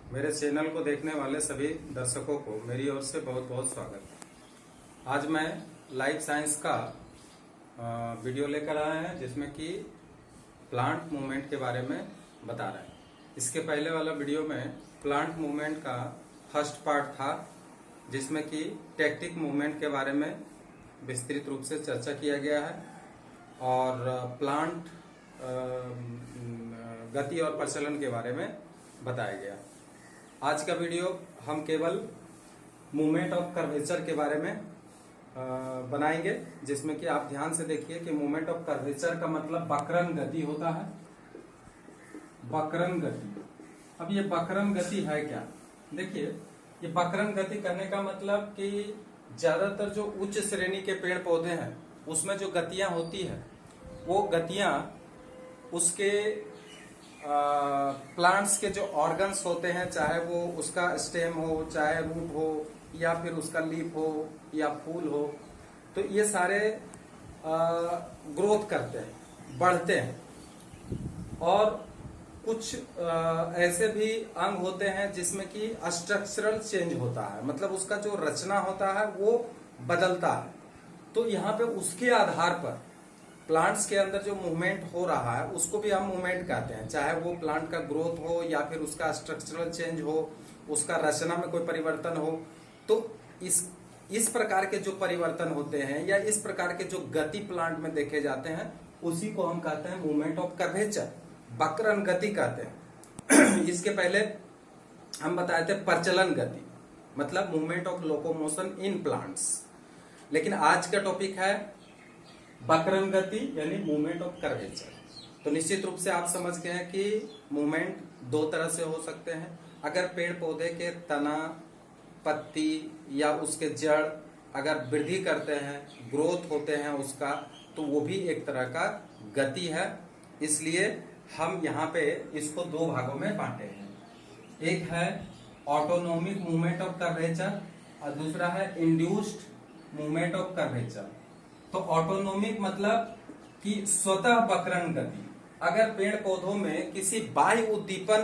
मेरे चैनल को देखने वाले सभी दर्शकों को मेरी ओर से बहुत बहुत स्वागत। आज मैं लाइफ साइंस का वीडियो लेकर आया है जिसमें कि प्लांट मूवमेंट के बारे में बता रहे हैं। इसके पहले वाला वीडियो में प्लांट मूवमेंट का फर्स्ट पार्ट था जिसमें कि टेक्टिक मूवमेंट के बारे में विस्तृत रूप से चर्चा किया गया है और प्लांट गति और प्रचलन के बारे में बताया गया। आज का वीडियो हम केवल मूवमेंट ऑफ कर्वेचर के बारे में बनाएंगे, जिसमें कि आप ध्यान से देखिए कि मूवमेंट ऑफ कर्वेचर का मतलब वक्रन गति होता है। वक्रन गति, अब ये वक्रन गति है क्या? देखिए, ये वक्रन गति कहने का मतलब कि ज्यादातर जो उच्च श्रेणी के पेड़ पौधे हैं उसमें जो गतियां होती है वो गतियां उसके प्लांट्स के जो ऑर्गन्स होते हैं, चाहे वो उसका स्टेम हो, चाहे रूट हो, या फिर उसका लीफ हो या फूल हो, तो ये सारे ग्रोथ करते हैं, बढ़ते हैं। और कुछ ऐसे भी अंग होते हैं जिसमें कि स्ट्रक्चरल चेंज होता है, मतलब उसका जो रचना होता है वो बदलता है। तो यहाँ पे उसके आधार पर प्लांट्स के अंदर जो मूवमेंट हो रहा है उसको भी हम मूवमेंट कहते हैं, चाहे वो प्लांट का ग्रोथ हो या फिर उसका स्ट्रक्चरल चेंज हो, उसका रचना में कोई परिवर्तन हो। तो इस प्रकार के जो परिवर्तन होते हैं या इस प्रकार के जो गति प्लांट में देखे जाते हैं उसी को हम कहते हैं मूवमेंट ऑफ कर्वेचर, वक्रन गति कहते हैं। इसके पहले हम बताए थे प्रचलन गति, मतलब movement of locomotion in plants. लेकिन आज का टॉपिक है वक्रन गति यानी मूवमेंट ऑफ कर्वेचर। तो निश्चित रूप से आप समझ गए हैं कि मूवमेंट दो तरह से हो सकते हैं। अगर पेड़ पौधे के तना, पत्ती या उसके जड़ अगर वृद्धि करते हैं, ग्रोथ होते हैं उसका, तो वो भी एक तरह का गति है। इसलिए हम यहाँ पे इसको दो भागों में बांटे हैं। एक है ऑटोनोमिक मूवमेंट ऑफ कर्वेचर और दूसरा है इंड्यूस्ड मूवमेंट ऑफ कर्वेचर। तो ऑटोनोमिक मतलब कि स्वतः वक्रन गति। अगर पेड़ पौधों में किसी बाह्य उद्दीपन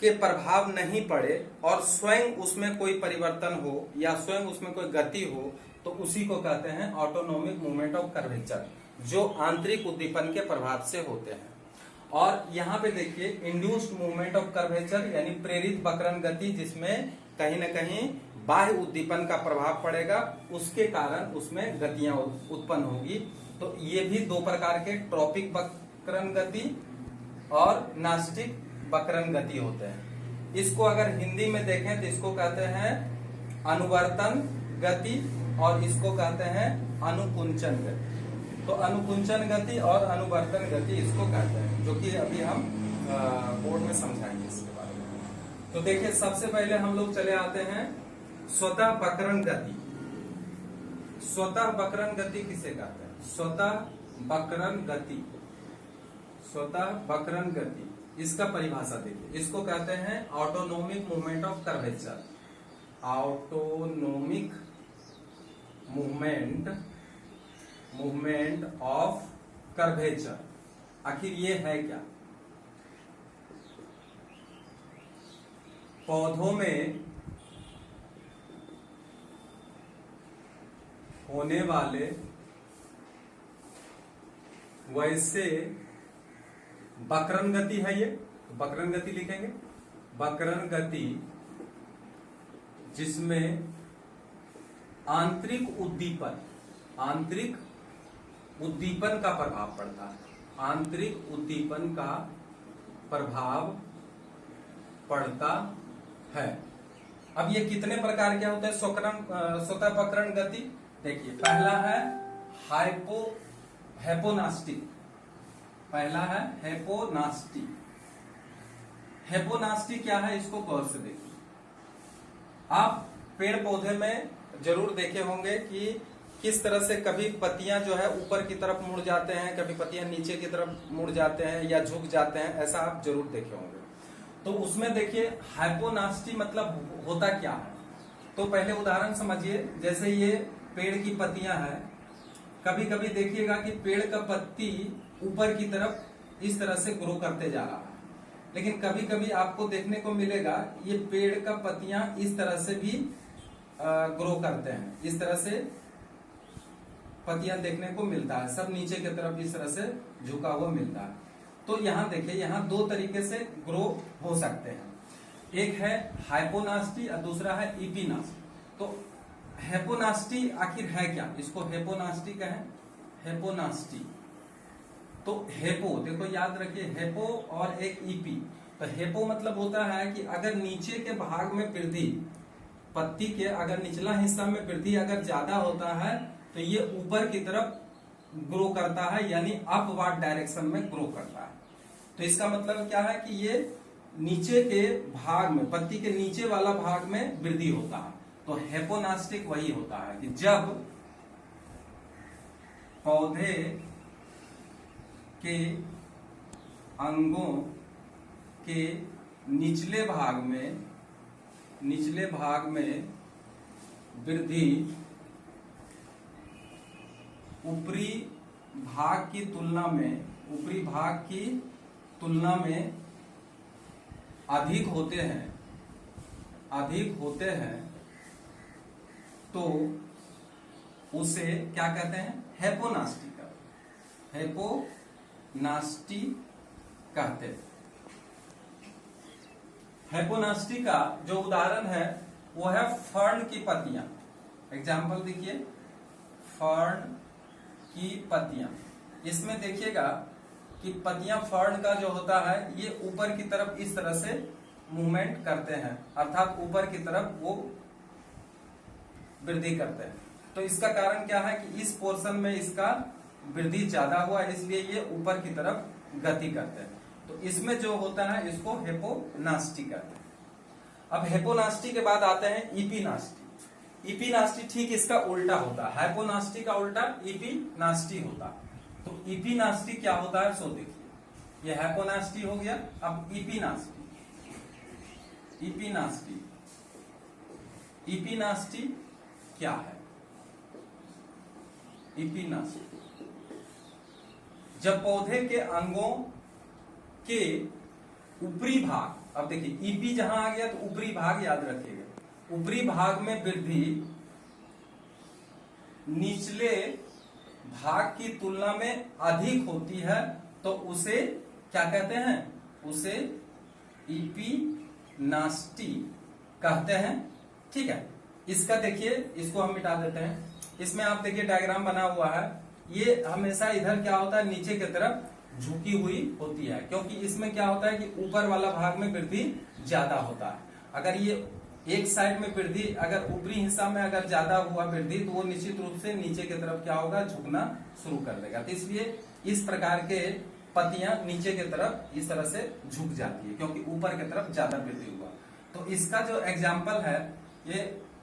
के प्रभाव नहीं पड़े और स्वयं उसमें कोई परिवर्तन हो या स्वयं उसमें कोई गति हो, तो उसी को कहते हैं ऑटोनोमिक मूवमेंट ऑफ कर्वेचर, जो आंतरिक उद्दीपन के प्रभाव से होते हैं। और यहाँ पे देखिए इंड्यूस्ड मूवमेंट ऑफ कर्वेचर यानी प्रेरित वक्रन गति, जिसमें कहीं न कहीं बाह्य उद्दीपन का प्रभाव पड़ेगा, उसके कारण उसमें गतियां उत्पन्न होगी। तो ये भी दो प्रकार के ट्रॉपिक वक्रन गति और नास्टिक वक्रन गति होते हैं। इसको अगर हिंदी में देखें तो इसको कहते हैं अनुवर्तन गति और इसको कहते हैं अनुकुंचन गति। तो अनुकुंचन गति और अनुवर्तन गति इसको कहते हैं, जो कि अभी हम बोर्ड में समझाएंगे इसके बारे में। तो देखिए, सबसे पहले हम लोग चले आते हैं स्वतः वक्रन गति। स्वतः वक्रन गति किसे कहते हैं? स्वतः वक्रन गति, स्वतः वक्रन गति, इसका परिभाषा देखिए। इसको कहते हैं autonomic movement of curvature. Autonomic movement of curvature. आखिर ये है क्या? पौधों में होने वाले वैसे वक्रन गति है। ये वक्रन गति लिखेंगे, वक्रन गति जिसमें आंतरिक उद्दीपन का प्रभाव पड़ता है, आंतरिक उद्दीपन का प्रभाव पड़ता है। अब ये कितने प्रकार के होते हैं स्वतः वक्रन गति? देखिए, पहला है हेपोनास्टिक। पहला है हेपोनास्टिक। हेपोनास्टिक क्या है, इसको गौर से देखिए। आप पेड़ पौधे में जरूर देखे होंगे कि किस तरह से कभी पत्तियां जो है ऊपर की तरफ मुड़ जाते हैं, कभी पत्तियां नीचे की तरफ मुड़ जाते हैं या झुक जाते हैं, ऐसा आप जरूर देखे होंगे। तो उसमें देखिए हाइपोनास्टी मतलब होता क्या है। तो पहले उदाहरण समझिए, जैसे ये पेड़ की पत्तियां हैं, कभी कभी देखिएगा कि पेड़ का पत्ती ऊपर की तरफ इस तरह से ग्रो करते जा रहा है, लेकिन कभी कभी आपको देखने को मिलेगा ये पेड़ का पत्तियां इस तरह से भी ग्रो करते हैं, इस तरह से पत्तियां देखने को मिलता है, सब नीचे की तरफ इस तरह से झुका हुआ मिलता है। तो यहाँ देखिए, यहाँ दो तरीके से ग्रो हो सकते हैं, एक है हाइपोनास्टी और दूसरा है इपिनास्टी। तो हेपोनास्टी आखिर है क्या, इसको हेपोनास्टी कहें, हेपोनास्टी। तो हेपो देखो याद रखिए, हेपो और एक ईपी। तो हेपो मतलब होता है कि अगर नीचे के भाग में वृद्धि, पत्ती के अगर निचला हिस्सा में वृद्धि अगर ज्यादा होता है तो ये ऊपर की तरफ ग्रो करता है, यानी अपवर्ड डायरेक्शन में ग्रो करता है। तो इसका मतलब क्या है कि ये नीचे के भाग में, पत्ती के नीचे वाला भाग में वृद्धि होता है। तो हेपोनास्टिक वही होता है कि जब पौधे के अंगों के निचले भाग में वृद्धि ऊपरी भाग की तुलना में अधिक होते हैं तो उसे क्या कहते हैं, हेपोनास्टी कहते हैं। हेपोनास्टी का जो उदाहरण है वो है फर्न की पत्तियां। एग्जाम्पल देखिए, फर्न की पत्तियां। इसमें देखिएगा कि पत्तियां फर्न का जो होता है ये ऊपर की तरफ इस तरह से मूवमेंट करते हैं, अर्थात ऊपर की तरफ वो वृद्धि करते हैं। तो इसका कारण क्या है कि इस पोर्शन में इसका वृद्धि ज्यादा हुआ, इसलिए ये ऊपर की तरफ गति करते हैं। तो इसमें जो होता है इसको हेपोनास्टी कहते हैं। अब हेपोनास्टी के बाद आते हैं इपिनास्टी। इपिनास्टी ठीक इसका उल्टा होता है, हाइपोनास्टी का उल्टा इपिनास्टी होता है। तो इपिनास्टी क्या होता है सो देखिए, ये हाइपोनास्टी हो गया। अब इपिनास्टी क्या है? इपिनास्टी जब पौधे के अंगों के ऊपरी भाग, अब देखिए ईपी जहां आ गया तो ऊपरी भाग याद रखिएगा, ऊपरी भाग में वृद्धि निचले भाग की तुलना में अधिक होती है तो उसे क्या कहते हैं, उसे इपिनास्टी कहते हैं। ठीक है, इसका देखिए, इसको हम मिटा देते हैं। इसमें आप देखिए डायग्राम बना हुआ है, ये हमेशा इधर क्या होता है, नीचे की तरफ झुकी हुई होती है, क्योंकि इसमें क्या होता है कि ऊपर वाला भाग में वृद्धि ज्यादा होता है। अगर ये एक साइड में वृद्धि, अगर ऊपरी हिस्सा में अगर ज्यादा हुआ वृद्धि तो वो निश्चित रूप से नीचे की तरफ क्या होगा, झुकना शुरू कर देगा। तो इसलिए इस प्रकार के पत्तियां नीचे की तरफ इस तरह से झुक जाती है, क्योंकि ऊपर की तरफ ज्यादा वृद्धि हुआ। तो इसका जो एग्जाम्पल है, ये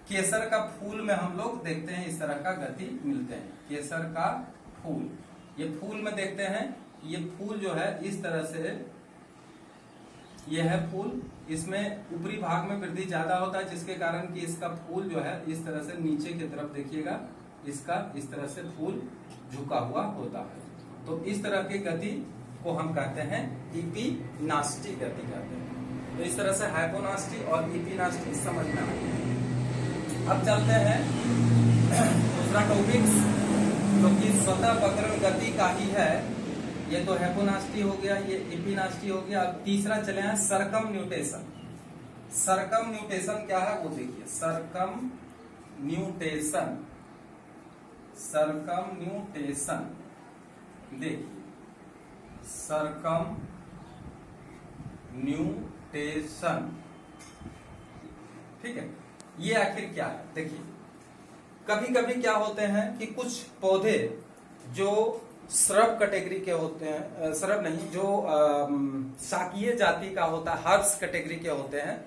केसर का फूल में हम लोग देखते हैं इस तरह का गति मिलते हैं। केसर का फूल, ये फूल में देखते हैं, ये फूल जो है इस तरह से, ये है फूल, इसमें ऊपरी भाग में वृद्धि ज्यादा होता है, जिसके कारण कि इसका फूल जो है इस तरह से नीचे की तरफ देखिएगा, इसका इस तरह से फूल झुका हुआ होता है। तो इस तरह की गति को हम कहते हैं इपिनास्टी गति कहते हैं। तो इस तरह से हाइपोनास्टी और इपिनास्टी समझना है। अब चलते हैं दूसरा टॉपिक्स, जो कि स्वतः वक्रण गति का ही है। ये तो हेपोनास्टी हो गया, ये इपिनास्टी हो गया। अब तीसरा चले हैं सरकमन्यूटेशन। सरकमन्यूटेशन क्या है वो देखिए, सरकमन्यूटेशन देखिए, सरकमन्यूटेशन, ठीक है। ये आखिर क्या है देखिए, कभी कभी क्या होते हैं कि कुछ पौधे जो श्रब कैटेगरी के होते हैं, श्रब नहीं, जो शाकीय जाति का होता है, हर्ब्स कैटेगरी के होते हैं,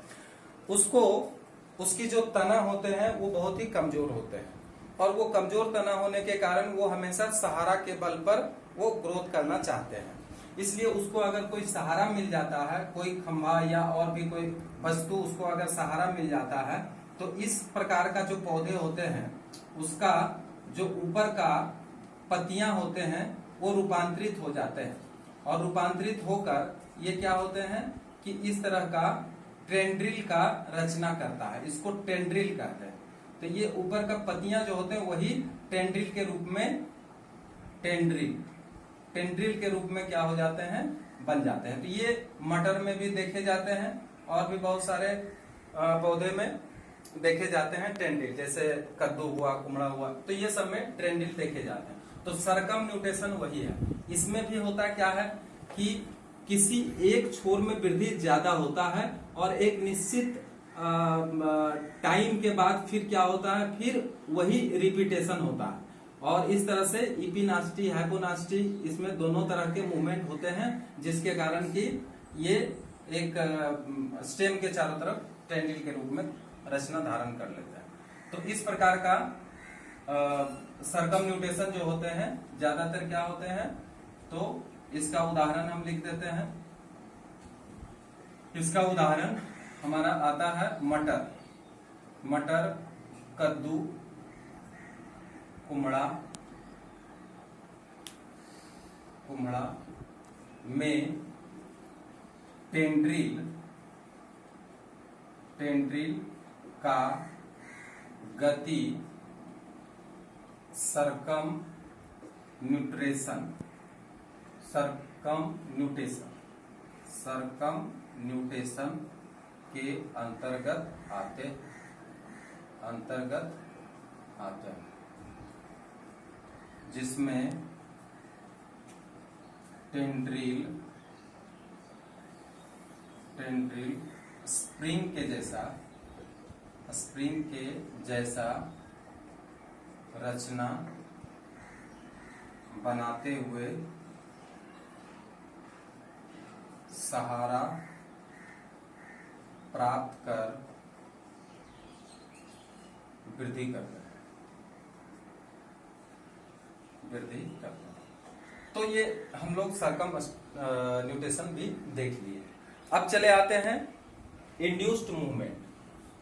उसको उसकी जो तना होते हैं वो बहुत ही कमजोर होते हैं, और वो कमजोर तना होने के कारण वो हमेशा सहारा के बल पर वो ग्रोथ करना चाहते हैं। इसलिए उसको अगर कोई सहारा मिल जाता है, कोई खंभा या और भी कोई वस्तु उसको अगर सहारा मिल जाता है, तो इस प्रकार का जो पौधे होते हैं उसका जो ऊपर का पत्तियां होते हैं वो रूपांतरित हो जाते हैं, और रूपांतरित होकर ये क्या होते हैं, कि इस तरह का टेंड्रिल का रचना करता है, इसको टेंड्रिल कहते हैं। तो ये ऊपर का पत्तियां जो होते हैं वही टेंड्रिल के रूप में टेंड्रिल के रूप में क्या हो जाते हैं, बन जाते हैं। तो ये मटर में भी देखे जाते हैं और भी बहुत सारे पौधे में देखे जाते हैं टेंड्रिल, जैसे कद्दू हुआ, कुमड़ा हुआ, तो ये सब में टेंड्रिल देखे जाते हैं। तो सरकम न्यूटेशन वही है। इसमें भी होता क्या है कि किसी एक छोर में वृद्धि ज्यादा होता है और एक निश्चित टाइम के बाद फिर क्या होता है, फिर वही रिपीटेशन होता है। और इस तरह से इपिनास्टी, हाइपोनास्टी, इसमें दोनों तरह के मूवमेंट होते हैं, जिसके कारण कि ये एक स्टेम के चारों तरफ टेंड्रिल के रूप में रचना धारण कर लेता है। तो इस प्रकार का सरकम न्यूटेशन जो होते हैं ज्यादातर क्या होते हैं, तो इसका उदाहरण हम लिख देते हैं। इसका उदाहरण हमारा आता है मटर, कद्दू, कुमड़ा में टेंड्रिल का गति सरकम न्यूटेशन के अंतर्गत आते हैं, जिसमें टेंड्रिल स्प्रिंग के जैसा रचना बनाते हुए सहारा प्राप्त कर वृद्धि करते हैं। तो ये हम लोग सरकम न्यूटेशन भी देख लिए। अब चले आते हैं इंड्यूस्ड मूवमेंट।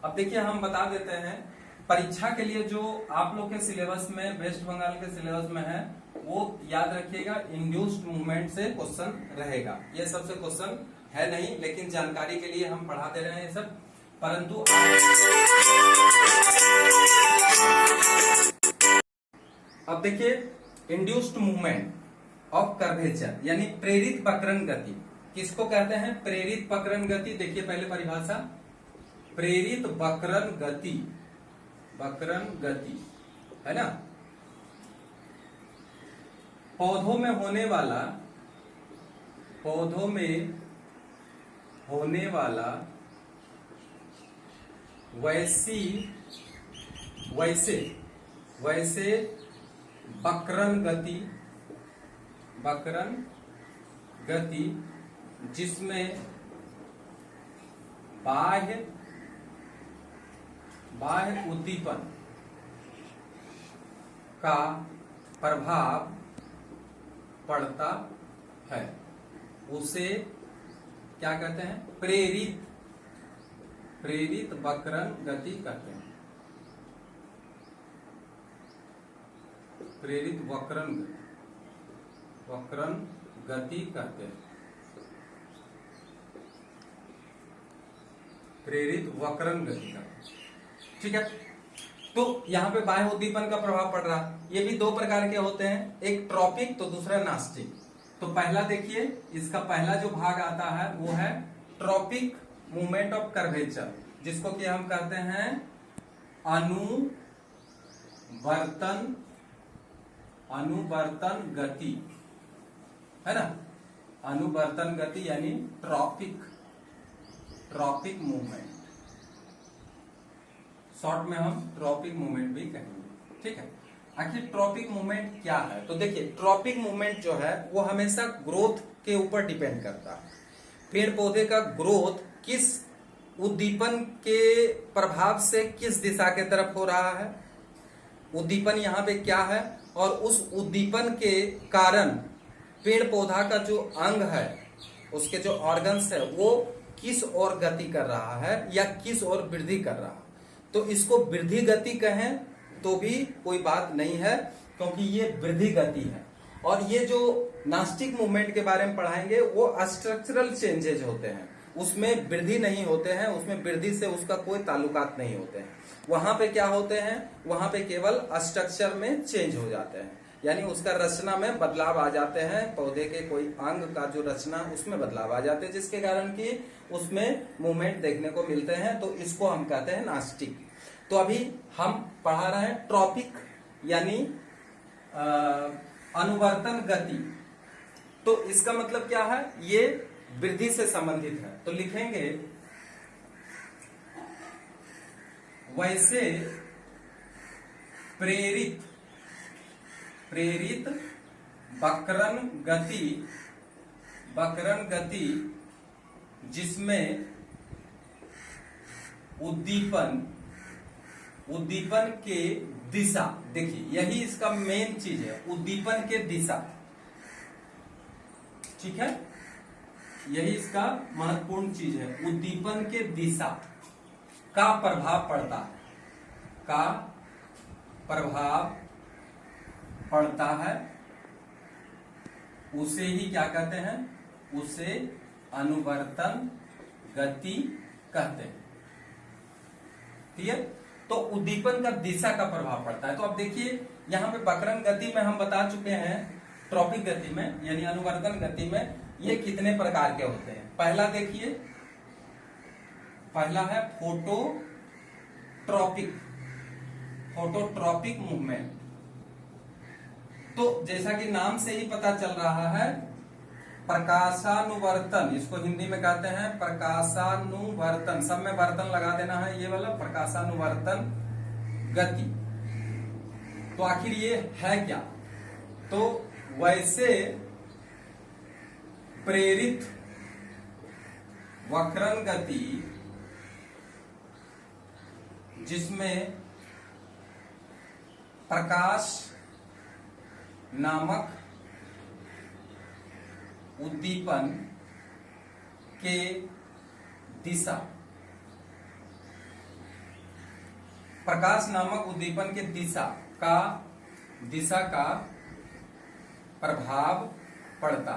अब देखिए हम बता देते हैं, परीक्षा के लिए जो आप लोग के सिलेबस में, वेस्ट बंगाल के सिलेबस में है, वो याद रखिएगा, इंड्यूस्ड मूवमेंट से क्वेश्चन रहेगा। ये सबसे क्वेश्चन है नहीं, लेकिन जानकारी के लिए हम पढ़ा दे रहे हैं ये सब। परंतु अब देखिए, इंड्यूस्ड मूवमेंट ऑफ कर्वेचर यानी प्रेरित वक्रण गति किसको कहते हैं? प्रेरित वक्रण गति। देखिए पहले परिभाषा, प्रेरित वक्रण गति है ना, पौधों में होने वाला वैसे वक्रण गति जिसमें बाह्य उद्दीपन का प्रभाव पड़ता है, उसे क्या कहते हैं? प्रेरित वक्रण गति कहते हैं। प्रेरित वक्रण गति कहते हैं। प्रेरित वक्रण गति का, ठीक है। तो यहाँ पे बाह्य उद्दीपन का प्रभाव पड़ रहा। ये भी दो प्रकार के होते हैं, एक ट्रॉपिक तो दूसरा नास्टिक। तो पहला देखिए, इसका पहला जो भाग आता है वो है ट्रॉपिक मूवमेंट ऑफ कर्वेचर, जिसको कि हम कहते हैं अनुवर्तन गति, है ना। अनुवर्तन गति यानी ट्रॉपिक मूवमेंट, शॉर्ट में हम ट्रॉपिक मूवमेंट भी कहेंगे, ठीक है। आखिर ट्रॉपिक मूवमेंट क्या है? तो देखिए, ट्रॉपिक मूवमेंट जो है वो हमेशा ग्रोथ के ऊपर डिपेंड करता है। पेड़ पौधे का ग्रोथ किस उद्दीपन के प्रभाव से किस दिशा के तरफ हो रहा है, उद्दीपन यहाँ पे क्या है, और उस उद्दीपन के कारण पेड़ पौधा का जो अंग है, उसके जो ऑर्गन्स है, वो किस ओर गति कर रहा है या किस ओर वृद्धि कर रहा है। तो इसको वृद्धि गति कहें तो भी कोई बात नहीं है, क्योंकि ये वृद्धि गति है। और ये जो नास्टिक मूवमेंट के बारे में पढ़ाएंगे वो स्ट्रक्चरल चेंजेज होते हैं, उसमें वृद्धि नहीं होते हैं, उसमें वृद्धि से उसका कोई ताल्लुकात नहीं होते हैं। वहां पे क्या होते हैं, वहां पे केवल स्ट्रक्चर में चेंज हो जाते हैं, यानी उसका रचना में बदलाव आ जाते हैं, पौधे के कोई अंग का जो रचना उसमें बदलाव आ जाते हैं, जिसके कारण कि उसमें मूवमेंट देखने को मिलते हैं। तो इसको हम कहते हैं नास्टिक। तो अभी हम पढ़ा रहे हैं ट्रॉपिक यानी अनुवर्तन गति। तो इसका मतलब क्या है, ये वृद्धि से संबंधित है। तो लिखेंगे वैसे प्रेरित वक्रन गति जिसमें उद्दीपन के दिशा, देखिए यही इसका मेन चीज है, उद्दीपन के दिशा, ठीक है, यही इसका महत्वपूर्ण चीज है। उद्दीपन के दिशा का प्रभाव पड़ता है, का प्रभाव पड़ता है, उसे ही क्या कहते हैं, उसे अनुवर्तन गति कहते हैं। ठीक है, तो उद्दीपन का दिशा का प्रभाव पड़ता है। तो अब देखिए यहां पे वक्रन गति में हम बता चुके हैं, ट्रॉपिक गति में यानी अनुवर्तन गति में ये कितने प्रकार के होते हैं। पहला देखिए, पहला है फोटोट्रॉपिक मूवमेंट। तो जैसा कि नाम से ही पता चल रहा है, प्रकाशानुवर्तन, इसको हिंदी में कहते हैं प्रकाशानुवर्तन, सब में वर्तन लगा देना है, ये वाला प्रकाशानुवर्तन गति। तो आखिर ये है क्या, तो वैसे प्रेरित वक्रन गति जिसमें प्रकाश नामक उद्दीपन के दिशा, प्रकाश नामक उद्दीपन के दिशा का प्रभाव पड़ता,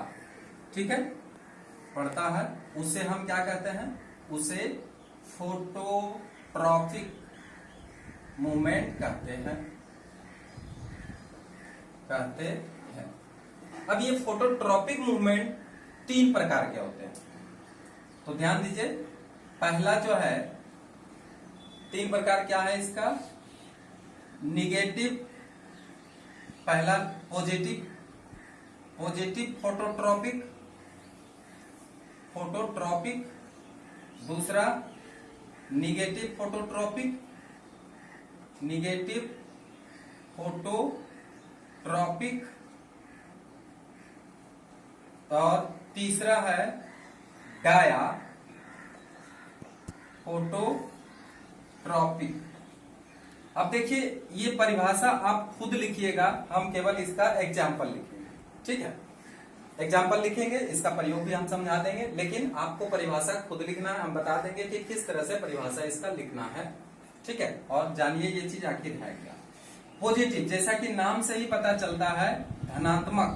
ठीक है, पड़ता है, उसे हम क्या कहते हैं, उसे फोटोट्रॉपिक मूवमेंट कहते हैं। अब ये फोटोट्रॉपिक मूवमेंट 3 प्रकार के होते हैं। तो ध्यान दीजिए, पहला जो है 3 प्रकार क्या है इसका, निगेटिव, पहला पॉजिटिव फोटोट्रॉपिक, दूसरा निगेटिव फोटोट्रॉपिक, और तीसरा है डाया फोटोट्रॉपिक। अब देखिए ये परिभाषा आप खुद लिखिएगा, हम केवल इसका एग्जाम्पल लिखेंगे, ठीक है, एग्जाम्पल लिखेंगे, इसका प्रयोग भी हम समझा देंगे, लेकिन आपको परिभाषा खुद लिखना है, हम बता देंगे कि किस तरह से परिभाषा इसका लिखना है, ठीक है। और जानिए ये चीज आखिर है क्या। पॉजिटिव, जैसा कि नाम से ही पता चलता है, धनात्मक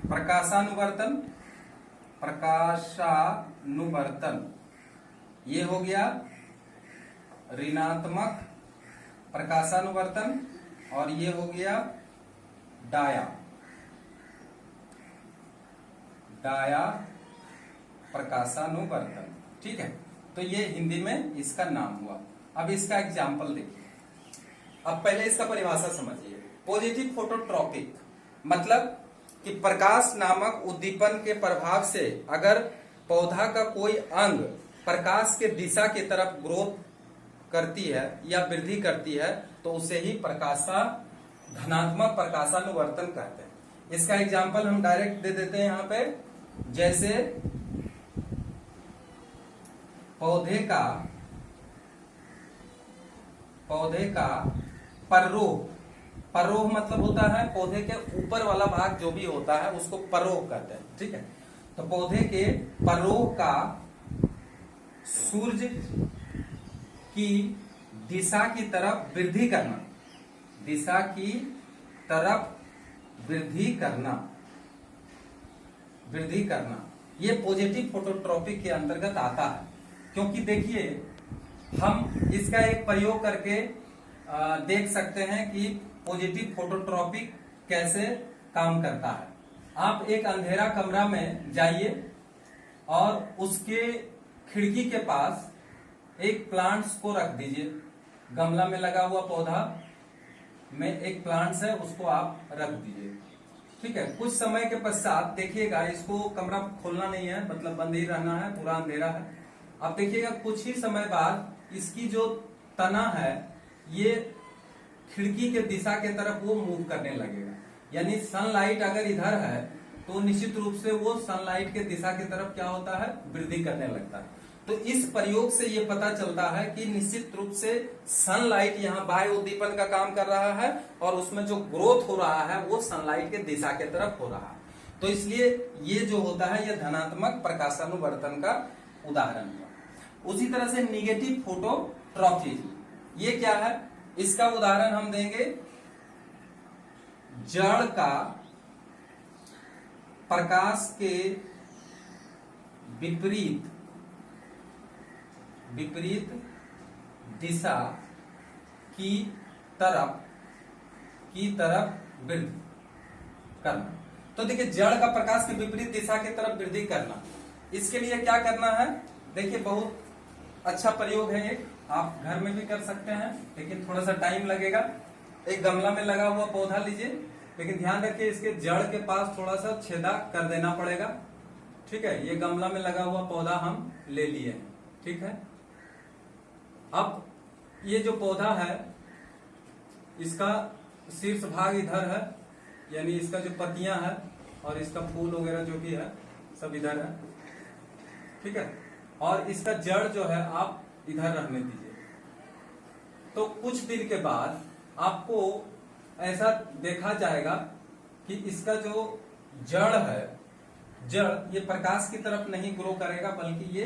प्रकाशानुवर्तन, ये हो गया ऋणात्मक प्रकाशानुवर्तन, और ये हो गया डाया प्रकाशानुवर्तन, ठीक है। तो ये हिंदी में इसका नाम हुआ। अब इसका एग्जाम्पल देखिए। अब पहले इसका परिभाषा समझिए। पॉजिटिव फोटोट्रॉपिक मतलब कि प्रकाश नामक उद्दीपन के प्रभाव से अगर पौधा का कोई अंग प्रकाश के दिशा की तरफ ग्रोथ करती है या वृद्धि करती है, तो उसे ही धनात्मक प्रकाशानुवर्तन कहते हैं। इसका एग्जाम्पल हम डायरेक्ट दे देते हैं यहाँ पे, जैसे पौधे का पररोह मतलब होता है पौधे के ऊपर वाला भाग जो भी होता है उसको पररोह कहते हैं, ठीक है। तो पौधे के पररोह का सूर्य की दिशा की तरफ वृद्धि करना, वृद्धि करना, ये पॉजिटिव फोटोट्रॉपिक के अंतर्गत आता है। क्योंकि देखिए हम इसका एक प्रयोग करके देख सकते हैं कि पॉजिटिव फोटोट्रॉपिक कैसे काम करता है। आप एक अंधेरा कमरा में जाइए और उसके खिड़की के पास एक प्लांट्स को रख दीजिए। गमला में लगा हुआ पौधा में एक प्लांट्स है, उसको आप रख दीजिए। ठीक है, कुछ समय के पश्चात देखिएगा, इसको कमरा खोलना नहीं है, मतलब बंद ही रहना है, पूरा अंधेरा है। अब देखिएगा कुछ ही समय बाद इसकी जो तना है ये खिड़की के दिशा के तरफ वो मूव करने लगेगा। यानी सनलाइट अगर इधर है तो निश्चित रूप से वो सनलाइट के दिशा की तरफ क्या होता है, वृद्धि करने लगता है। तो इस प्रयोग से ये पता चलता है कि निश्चित रूप से सनलाइट यहाँ बाह्य उद्दीपन का काम कर रहा है और उसमें जो ग्रोथ हो रहा है वो सनलाइट के दिशा के तरफ हो रहा है। तो इसलिए ये जो होता है ये धनात्मक प्रकाशानुवर्तन का उदाहरण हुआ। उसी तरह से निगेटिव फोटोट्रॉपी, ये क्या है, इसका उदाहरण हम देंगे जड़ का प्रकाश के विपरीत दिशा की तरफ वृद्धि करना। तो देखिए जड़ का प्रकाश के विपरीत दिशा की तरफ वृद्धि करना, इसके लिए क्या करना है, देखिए बहुत अच्छा प्रयोग है एक, आप घर में भी कर सकते हैं लेकिन थोड़ा सा टाइम लगेगा। एक गमला में लगा हुआ पौधा लीजिए, लेकिन ध्यान रखिए इसके जड़ के पास थोड़ा सा छेदा कर देना पड़ेगा। ठीक है, ये गमला में लगा हुआ पौधा हम ले लिए, ठीक है। अब ये जो पौधा है इसका शीर्ष भाग इधर है, यानी इसका जो पत्तियां है और इसका फूल वगैरह जो भी है सब इधर है, ठीक है। और इसका जड़ जो है आप इधर रहने दीजिए। तो कुछ दिन के बाद आपको ऐसा देखा जाएगा कि इसका जो जड़ है, जड़ ये प्रकाश की तरफ नहीं ग्रो करेगा बल्कि ये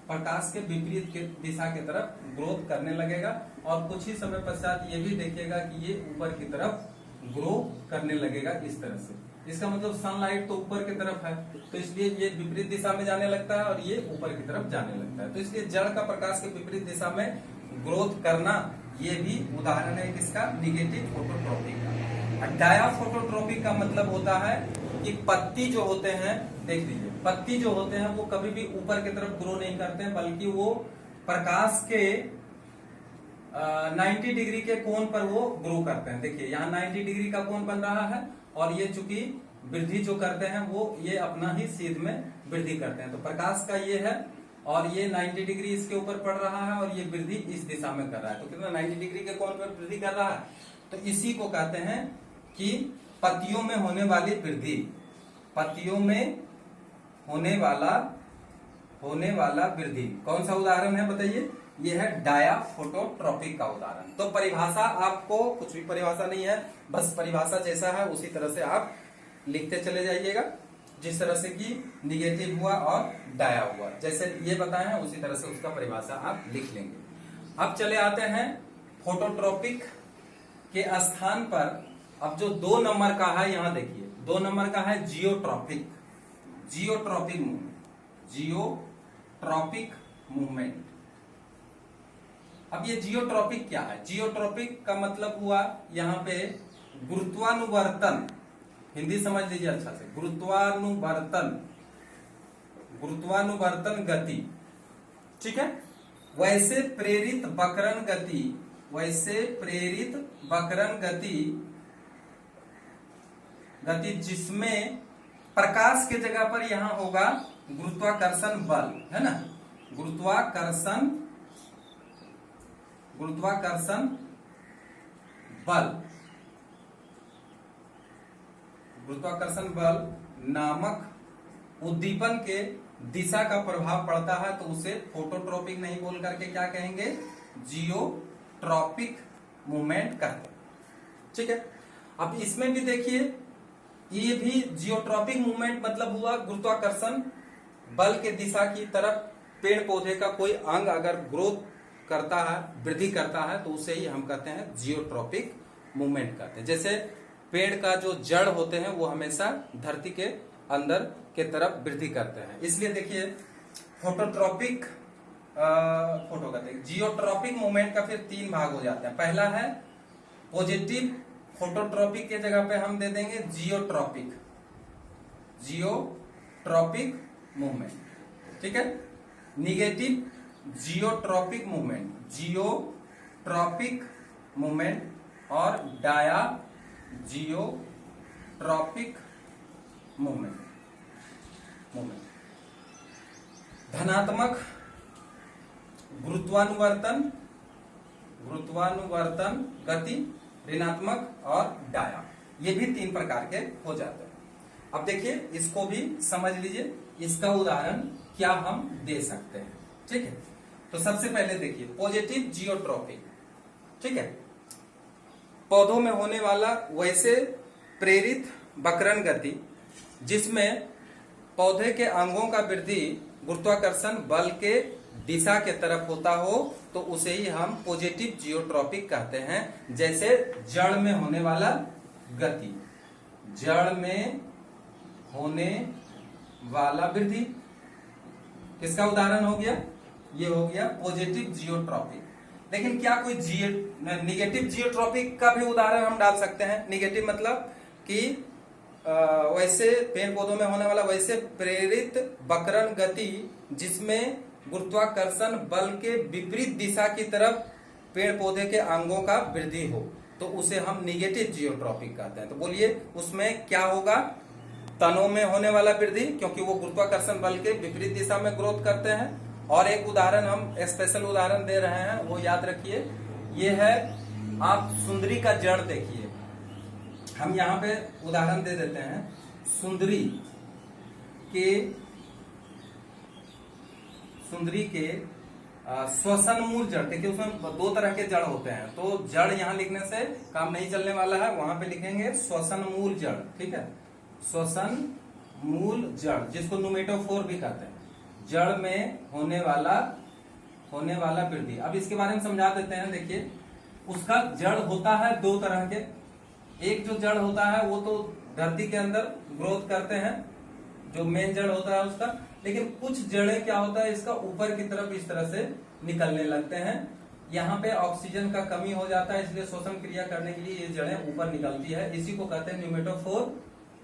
प्रकाश के विपरीत के दिशा की तरफ ग्रोथ करने लगेगा। और कुछ ही समय पश्चात ये भी देखिएगा कि ये ऊपर की तरफ ग्रो करने लगेगा इस तरह से। इसका मतलब सनलाइट तो ऊपर की तरफ है, तो इसलिए ये विपरीत दिशा में जाने लगता है और ये ऊपर की तरफ जाने लगता है। तो इसलिए जड़ का प्रकाश के विपरीत दिशा में ग्रोथ करना, ये भी उदाहरण है किसका, निगेटिव फोटोट्रॉपिक का। डाया फोटोट्रॉपिक का मतलब होता है कि पत्ती जो होते हैं, देख लीजिए पत्ती जो होते हैं वो कभी भी ऊपर की तरफ ग्रो नहीं करते हैं, बल्कि वो प्रकाश के 90 डिग्री के कोण पर वो ग्रो करते हैं। देखिए यहाँ 90 डिग्री का कोण बन रहा है और ये चूंकि वृद्धि जो करते हैं वो ये अपना ही सीध में वृद्धि करते हैं। तो प्रकाश का ये है और ये 90 डिग्री इसके ऊपर पड़ रहा है और ये वृद्धि इस दिशा में कर रहा है। तो कितना 90 डिग्री के कोण पर वृद्धि कर रहा है। तो इसी को कहते हैं कि पत्तियों में होने वाली वृद्धि, पत्तियों में होने वाला वृद्धि। कौन सा उदाहरण है बताइए, ये है डाया फोटोट्रॉपिक का उदाहरण। तो परिभाषा, आपको कुछ भी परिभाषा नहीं है, बस परिभाषा जैसा है उसी तरह से आप लिखते चले जाइएगा। जिस तरह से कि निगेटिव हुआ और डाया हुआ, जैसे ये बताए हैं उसी तरह से उसका परिभाषा आप लिख लेंगे। अब चले आते हैं फोटोट्रॉपिक के स्थान पर। अब जो 2 नंबर का है, यहां देखिए 2 नंबर का है जियोट्रॉपिक मूवमेंट। अब ये जियोट्रॉपिक क्या है, जियोट्रॉपिक का मतलब हुआ यहाँ पे गुरुत्वानुवर्तन, हिंदी समझ लीजिए अच्छा से, गुरुत्वानुवर्तन गति, ठीक है। वैसे प्रेरित बकरन गति जिसमें प्रकाश के जगह पर यहां होगा गुरुत्वाकर्षण बल, है ना, गुरुत्वाकर्षण बल नामक उद्दीपन के दिशा का प्रभाव पड़ता है, तो उसे फोटोट्रॉपिक नहीं बोल करके क्या कहेंगे, जियोट्रॉपिक मूवमेंट कहते हैं, ठीक है। अब इसमें भी देखिए ये भी जियोट्रॉपिक मूवमेंट मतलब हुआ गुरुत्वाकर्षण बल के दिशा की तरफ पेड़ पौधे का कोई अंग अगर ग्रोथ करता है, वृद्धि करता है, तो उसे ही हम कहते हैं जियोट्रॉपिक मूवमेंट कहते हैं। जैसे पेड़ का जो जड़ होते हैं वो हमेशा धरती के अंदर के तरफ वृद्धि करते हैं। इसलिए देखिए फोटोट्रॉपिक फोटो कहते हैं जियोट्रॉपिक मूवमेंट का फिर 3 भाग हो जाते हैं। पहला है पॉजिटिव, फोटोट्रॉपिक के जगह पे हम दे देंगे जियोट्रॉपिक, जियोट्रॉपिक मूवमेंट, ठीक है। Negative geotropic movement, geotropic movement, और डाया जियोट्रॉपिक मूवमेंट। धनात्मक गुरुत्वानुवर्तन गति, ऋणात्मक और डाया, ये भी 3 प्रकार के हो जाते हैं। अब देखिए इसको भी समझ लीजिए, इसका उदाहरण क्या हम दे सकते हैं, ठीक है। तो सबसे पहले देखिए पॉजिटिव जियोट्रॉपिक, ठीक है, पौधों में होने वाला वैसे प्रेरित बकरन गति जिसमें पौधे के अंगों का वृद्धि गुरुत्वाकर्षण बल के दिशा के तरफ होता हो तो उसे ही हम पॉजिटिव जियोट्रॉपिक कहते हैं। जैसे जड़ में होने वाला गति, जड़ में होने वाला वृद्धि किसका उदाहरण हो गया, ये हो गया पॉजिटिव जियोट्रॉपिक। लेकिन क्या कोई निगेटिव जियोट्रॉपिक का भी उदाहरण हम डाल सकते हैं? निगेटिव मतलब कि वैसे पेड़ पौधों में होने वाला वैसे प्रेरित बकरन गति जिसमें गुरुत्वाकर्षण बल के विपरीत दिशा की तरफ पेड़ पौधे के अंगों का वृद्धि हो तो उसे हम निगेटिव जियोट्रॉपिक कहते हैं। तो बोलिए उसमें क्या होगा? तनों में होने वाला वृद्धि, क्योंकि वो गुरुत्वाकर्षण बल के विपरीत दिशा में ग्रोथ करते हैं। और एक उदाहरण हम स्पेशल उदाहरण दे रहे हैं, वो याद रखिए, ये है आप सुंदरी का जड़ देखिए। हम यहाँ पे उदाहरण दे देते हैं सुंदरी के श्वसन मूल जड़। देखिए उसमें 2 तरह के जड़ होते हैं, तो जड़ यहाँ लिखने से काम नहीं चलने वाला है, वहां पे लिखेंगे श्वसन मूल जड़, ठीक है। श्वसन मूल जड़ जिसको नुमेटोफोर भी कहते हैं, जड़ में होने वाला वृद्धि। अब इसके बारे में समझा देते हैं। देखिए उसका जड़ होता है 2 तरह के। एक जो जड़ होता है वो तो धरती के अंदर ग्रोथ करते हैं, जो मेन जड़ होता है उसका। लेकिन कुछ जड़ें क्या होता है इसका ऊपर की तरफ इस तरह से निकलने लगते हैं। यहाँ पे ऑक्सीजन का कमी हो जाता है, इसलिए श्वसन क्रिया करने के लिए ये जड़ें ऊपर निकलती है। इसी को कहते हैं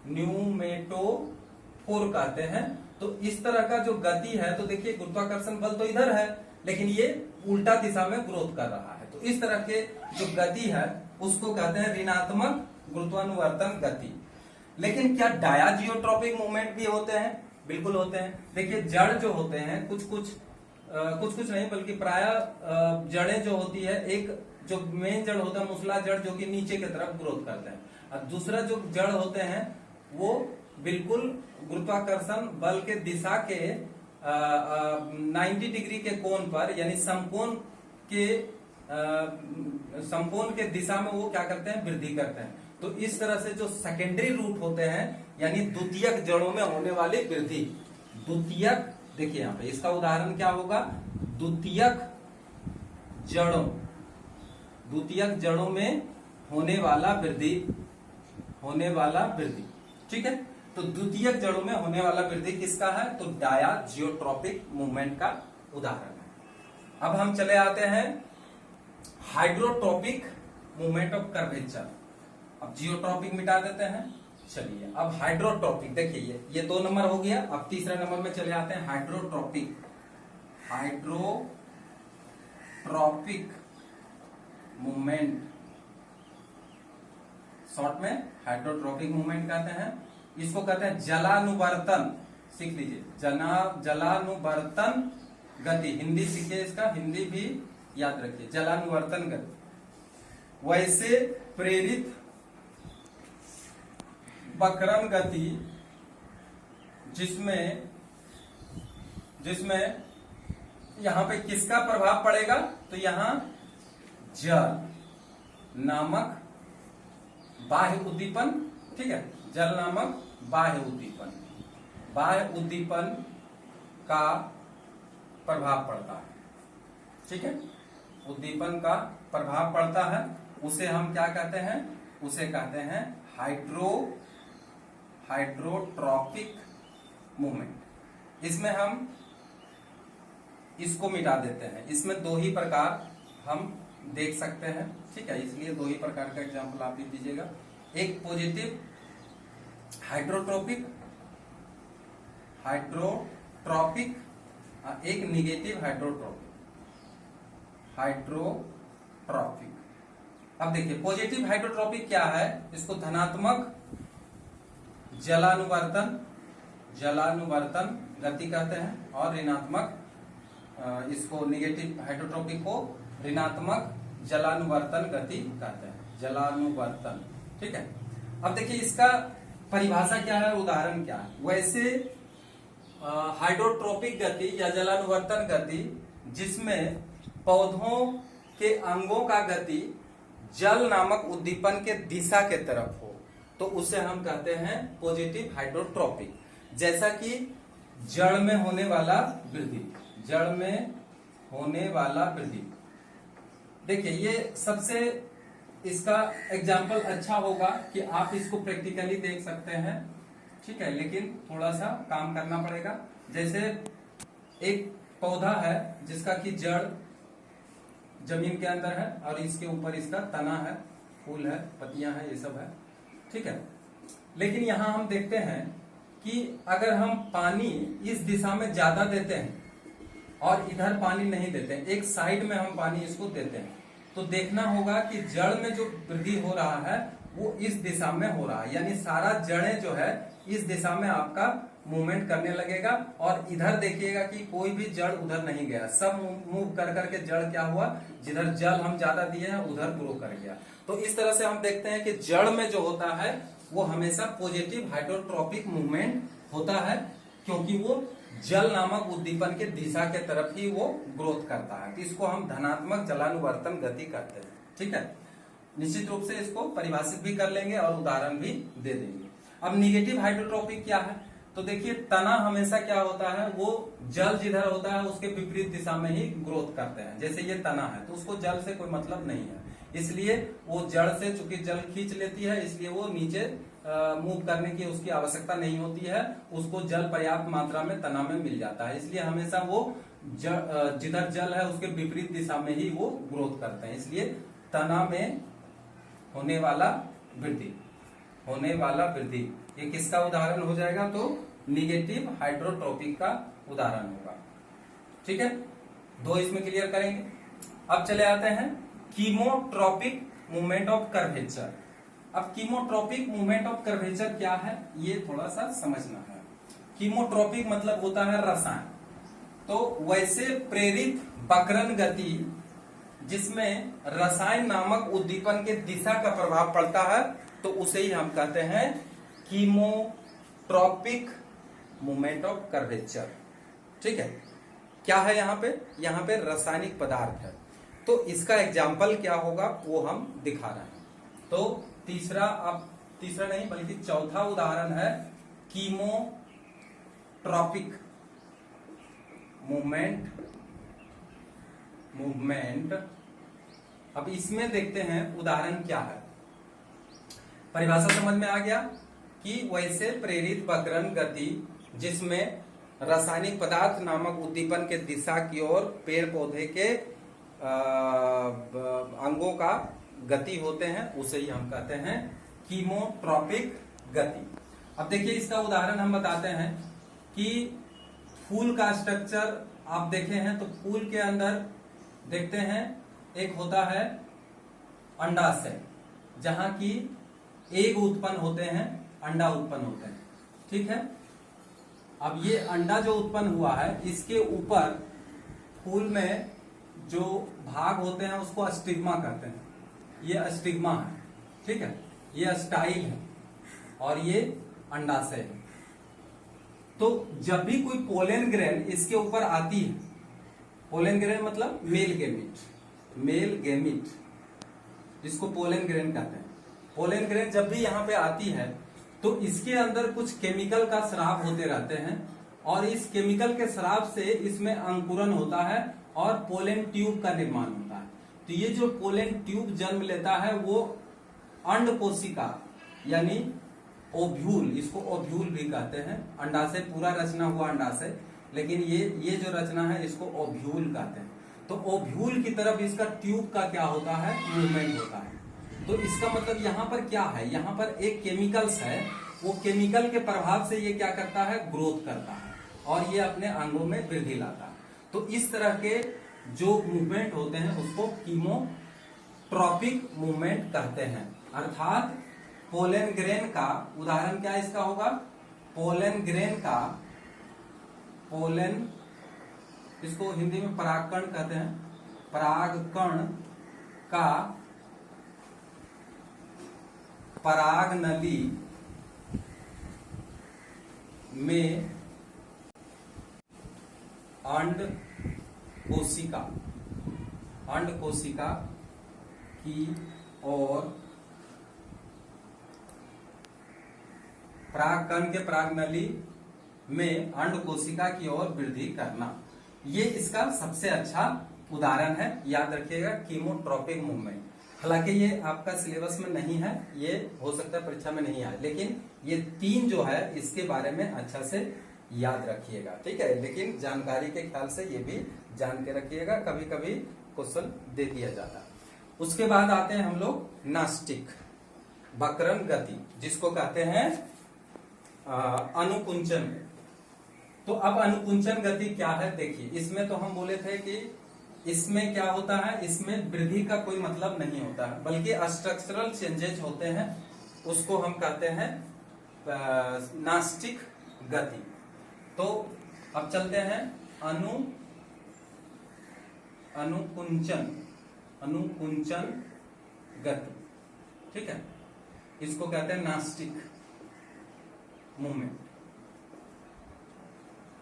न्यूमेटोफोर कहते हैं। तो इस तरह का जो गति है, तो देखिए गुरुत्वाकर्षण बल तो इधर है लेकिन ये उल्टा दिशा में ग्रोथ कर रहा है। तो इस तरह के जो गति है उसको कहते हैं ऋणात्मक गुरुत्वानुवर्तन गति। लेकिन क्या डाया जियोट्रॉपिक मूवमेंट भी होते हैं? बिल्कुल होते हैं। देखिए जड़ जो होते हैं कुछ नहीं बल्कि प्राय जड़ें जो होती है, एक जो मेन जड़ होता है मूसला जड़ जो कि नीचे की तरफ ग्रोथ करते हैं, और दूसरा जो जड़ होते हैं वो बिल्कुल गुरुत्वाकर्षण बल के दिशा के 90 डिग्री के कोण पर, यानी समकोण के दिशा में वो क्या करते हैं? वृद्धि करते हैं। तो इस तरह से जो सेकेंडरी रूट होते हैं, यानी द्वितीयक जड़ों में होने वाली वृद्धि, द्वितीयक, देखिए यहाँ पे इसका उदाहरण क्या होगा? द्वितीयक जड़ों में होने वाला वृद्धि, ठीक है। तो द्वितीयक जड़ों में होने वाला वृद्धि किसका है? तो डाया जियोट्रॉपिक मूवमेंट का उदाहरण है। अब हम चले आते हैं हाइड्रोट्रॉपिक मूवमेंट ऑफ कर्वेचर। अब जियोट्रॉपिक मिटा देते हैं। चलिए अब हाइड्रोट्रॉपिक, देखिए ये 2 नंबर हो गया। अब तीसरे नंबर में चले आते हैं हाइड्रोट्रॉपिक मूवमेंट, शॉर्ट में हाइड्रोट्रॉपिक मूवमेंट कहते हैं। इसको कहते हैं जलानुवर्तन, सीख लीजिए, जलानुवर्तन गति। हिंदी सीखिए, इसका हिंदी भी याद रखिए, जलानुवर्तन गति। वैसे प्रेरित बकरन गति जिसमें यहां पे किसका प्रभाव पड़ेगा? तो यहां जल नामक बाह्य उद्दीपन, ठीक है, जल नामक बाह्य उद्दीपन का प्रभाव पड़ता है, ठीक है। उद्दीपन का प्रभाव पड़ता है, उसे हम क्या कहते हैं? उसे कहते हैं हाइड्रोट्रॉपिक मूवमेंट। इसमें हम इसको मिटा देते हैं। इसमें दो ही प्रकार हम देख सकते हैं, ठीक है, इसलिए दो ही प्रकार का एग्जाम्पल आप लिख दीजिएगा। एक पॉजिटिव हाइड्रोट्रॉपिक एक निगेटिव हाइड्रोट्रॉपिक। अब देखिए पॉजिटिव हाइड्रोट्रॉपिक क्या है, इसको धनात्मक जलानुवर्तन गति कहते हैं, और ऋणात्मक इसको निगेटिव हाइड्रोट्रॉपिक को ऋणात्मक जलानुवर्तन गति कहते हैं, जलानुवर्तन, ठीक है। अब देखिए इसका परिभाषा क्या है, उदाहरण क्या है। वैसे हाइड्रोट्रॉपिक गति या जलानुवर्तन गति जिसमें पौधों के अंगों का गति जल नामक उद्दीपन के दिशा के तरफ हो, तो उसे हम कहते हैं पॉजिटिव हाइड्रोट्रॉपिक। जैसा कि जड़ में होने वाला वृद्धि, देखिए ये सबसे इसका एग्जाम्पल अच्छा होगा कि आप इसको प्रैक्टिकली देख सकते हैं, ठीक है, लेकिन थोड़ा सा काम करना पड़ेगा। जैसे एक पौधा है जिसका कि जड़ जमीन के अंदर है और इसके ऊपर इसका तना है, फूल है, पत्तियां हैं, ये सब है, ठीक है। लेकिन यहां हम देखते हैं कि अगर हम पानी इस दिशा में ज्यादा देते हैं और इधर पानी नहीं देते हैं, एक साइड में हम पानी इसको देते हैं, तो देखना होगा कि जड़ में जो वृद्धि हो रहा है वो इस दिशा में हो रहा है, यानी सारा जड़ें जो है इस दिशा में आपका मूवमेंट करने लगेगा। और इधर देखिएगा कि कोई भी जड़ उधर नहीं गया, सब मूव कर करके जड़ क्या हुआ, जिधर जल हम ज्यादा दिए हैं उधर ग्रो कर गया। तो इस तरह से हम देखते हैं कि जड़ में जो होता है वो हमेशा पॉजिटिव हाइड्रोट्रॉपिक मूवमेंट होता है, क्योंकि वो जल नामक उद्दीपन के दिशा के तरफ ही वो ग्रोथ करता है। तो इसको हम धनात्मक जलानुवर्तन गति कहते हैं, ठीक है। निश्चित रूप से इसको परिभाषित भी कर लेंगे और उदाहरण भी दे देंगे। अब निगेटिव हाइड्रोट्रॉपिक क्या है, तो देखिए तना हमेशा क्या होता है, वो जल जिधर होता है उसके विपरीत दिशा में ही ग्रोथ करते हैं। जैसे ये तना है तो उसको जल से कोई मतलब नहीं है, इसलिए वो जड़ से चूंकि जल खींच लेती है, इसलिए वो नीचे मूव करने की उसकी आवश्यकता नहीं होती है, उसको जल पर्याप्त मात्रा में तना में मिल जाता है, इसलिए हमेशा वो जिधर जल है उसके विपरीत दिशा में ही वो ग्रोथ करते हैं। इसलिए तना में होने वाला वृद्धि ये किसका उदाहरण हो जाएगा, तो निगेटिव हाइड्रोट्रॉपिक का उदाहरण होगा, ठीक है। दो इसमें क्लियर करेंगे। अब चले आते हैं कीमोट्रॉपिक मूवमेंट ऑफ कर्वेचर। अब कीमोट्रॉपिक मूवमेंट ऑफ कर्वेचर क्या है, ये थोड़ा सा समझना है। कीमोट्रॉपिक मतलब होता है रसायन, तो वैसे प्रेरित बकरन गति जिसमें रसायन नामक उद्दीपन के दिशा का प्रभाव पड़ता है, तो उसे ही हम कहते हैं कीमोट्रॉपिक मूवमेंट ऑफ कर्वेचर, ठीक है। क्या है यहाँ पे रासायनिक पदार्थ है, तो इसका एग्जाम्पल क्या होगा वो हम दिखा रहे हैं। तो तीसरा नहीं बल्कि चौथा उदाहरण है कीमोट्रॉपिक मूवमेंट। अब इसमें देखते हैं उदाहरण क्या है। परिभाषा समझ में आ गया कि वैसे प्रेरित बकरन गति जिसमें रासायनिक पदार्थ नामक उद्दीपन के दिशा की ओर पेड़ पौधे के अंगों का गति होते हैं, उसे ही हम कहते हैं कीमोट्रॉपिक गति। अब देखिए इसका उदाहरण हम बताते हैं कि फूल का स्ट्रक्चर आप देखे हैं, तो फूल के अंदर देखते हैं एक होता है अंडाशय, जहां की एग उत्पन्न होते हैं, अंडा उत्पन्न होते हैं, ठीक है। अब ये अंडा जो उत्पन्न हुआ है, इसके ऊपर फूल में जो भाग होते हैं उसको स्टिग्मा कहते हैं। ये स्टिग्मा है, ठीक है, ये स्टाइल है और ये अंडाशय है। तो जब भी कोई पोलन ग्रेन इसके ऊपर आती है, पोलन ग्रेन मतलब मेल गेमिट, जिसको पोलन ग्रेन कहते हैं। पोलन ग्रेन जब भी यहाँ पे आती है तो इसके अंदर कुछ केमिकल का स्राव होते रहते हैं, और इस केमिकल के स्राव से इसमें अंकुरन होता है और पोलन ट्यूब का निर्माण होता है। तो ये जो पोलन ट्यूब जन्म लेता है वो अंड कोशिका यानी ओव्यूल, इसको ओव्यूल भी कहते हैं, अंडाशय पूरा रचना हुआ अंडाशय, लेकिन ये जो रचना है इसको ओव्यूल कहते हैं। तो ओव्यूल की तरफ इसका ट्यूब का क्या होता है, मूवमेंट होता है। तो इसका मतलब यहाँ पर क्या है, यहाँ पर एक केमिकल्स है, वो केमिकल के प्रभाव से ये क्या करता है, ग्रोथ करता है और ये अपने अंगों में वृद्धि लाता है। तो इस तरह के जो मूवमेंट होते हैं उसको कीमोट्रॉपिक मूवमेंट कहते हैं। अर्थात पोलन ग्रेन का उदाहरण क्या इसका होगा, पोलन ग्रेन का, पोलन इसको हिंदी में परागकण कहते हैं, परागकण का पराग नली में अंड कोशिका की और परागकण के पराग नली में अंड कोशिका की ओर वृद्धि करना, ये इसका सबसे अच्छा उदाहरण है। याद रखिएगा कीमोट्रॉपिक मूवमेंट। हालांकि ये आपका सिलेबस में नहीं है, ये हो सकता है परीक्षा में नहीं आए, लेकिन ये तीन जो है इसके बारे में अच्छा से याद रखिएगा, ठीक है। लेकिन जानकारी के ख्याल से ये भी जान के रखिएगा, कभी कभी क्वेश्चन दे दिया जाता है। उसके बाद आते हैं हम लोग नास्टिक वक्रण गति, जिसको कहते हैं अनुकुंचन। तो अब अनुकुंचन गति क्या है, देखिए इसमें तो हम बोले थे कि इसमें क्या होता है, इसमें वृद्धि का कोई मतलब नहीं होता है, बल्कि स्ट्रक्चरल चेंजेस होते हैं, उसको हम कहते हैं नास्टिक गति। तो अब चलते हैं अनुकुंचन गति, ठीक है, इसको कहते हैं नास्टिक मूवमेंट।